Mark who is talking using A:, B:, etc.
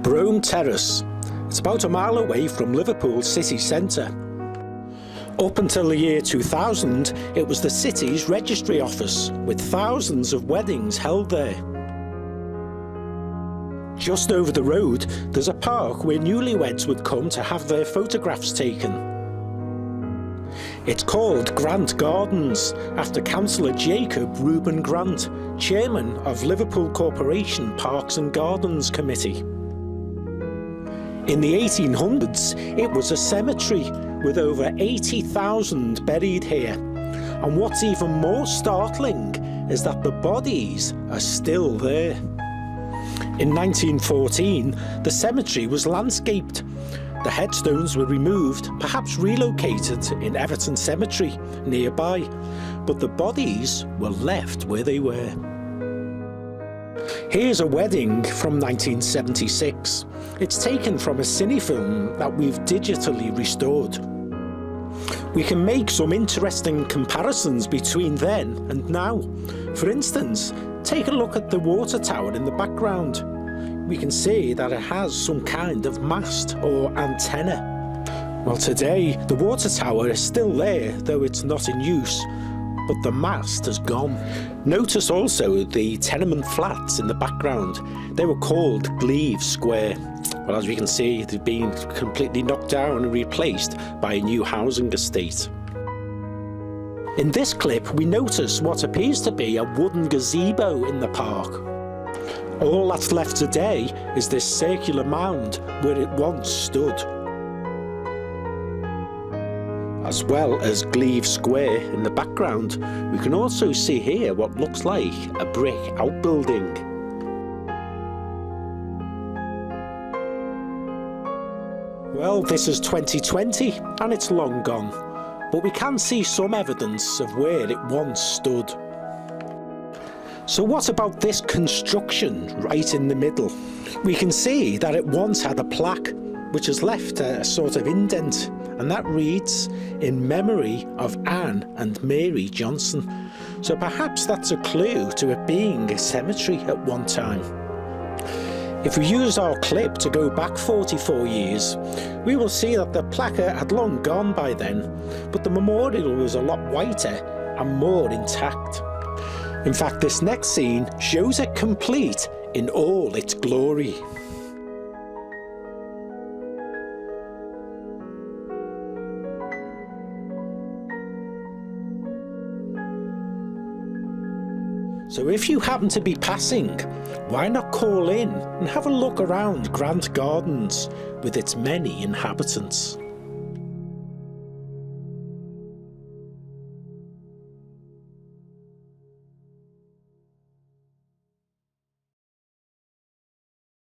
A: Brougham Terrace. It's about a mile away from Liverpool City Centre. Up until the year 2000, it was the city's registry office, with thousands of weddings held there. Just over the road, there's a park where newlyweds would come to have their photographs taken. It's called Grant Gardens, after Councillor Jacob Reuben Grant, chairman of Liverpool Corporation Parks and Gardens Committee. In the 1800s, it was a cemetery with over 80,000 buried here. And what's even more startling is that the bodies are still there. In 1914, the cemetery was landscaped. The headstones were removed, perhaps relocated in Everton Cemetery nearby, but the bodies were left where they were. Here's a wedding from 1976. It's taken from a cine film that we've digitally restored. We can make some interesting comparisons between then and now. For instance, take a look at the water tower in the background. We can see that it has some kind of mast or antenna. Well, today the water tower is still there, though it's not in use, but the mast has gone. Notice also the tenement flats in the background. They were called Glebe Square. Well, as we can see, they've been completely knocked down and replaced by a new housing estate. In this clip, we notice what appears to be a wooden gazebo in the park. All that's left today is this circular mound where it once stood. As well as Glebe Square in the background, we can also see here what looks like a brick outbuilding. Well, this is 2020 and it's long gone, but we can see some evidence of where it once stood. So what about this construction right in the middle? We can see that it once had a plaque which has left a sort of indent, and that reads, "In memory of Anne and Mary Johnson." So perhaps that's a clue to it being a cemetery at one time. If we use our clip to go back 44 years, we will see that the placard had long gone by then, but the memorial was a lot whiter and more intact. In fact, this next scene shows it complete in all its glory. So if you happen to be passing, why not call in and have a look around Grant Gardens with its many inhabitants?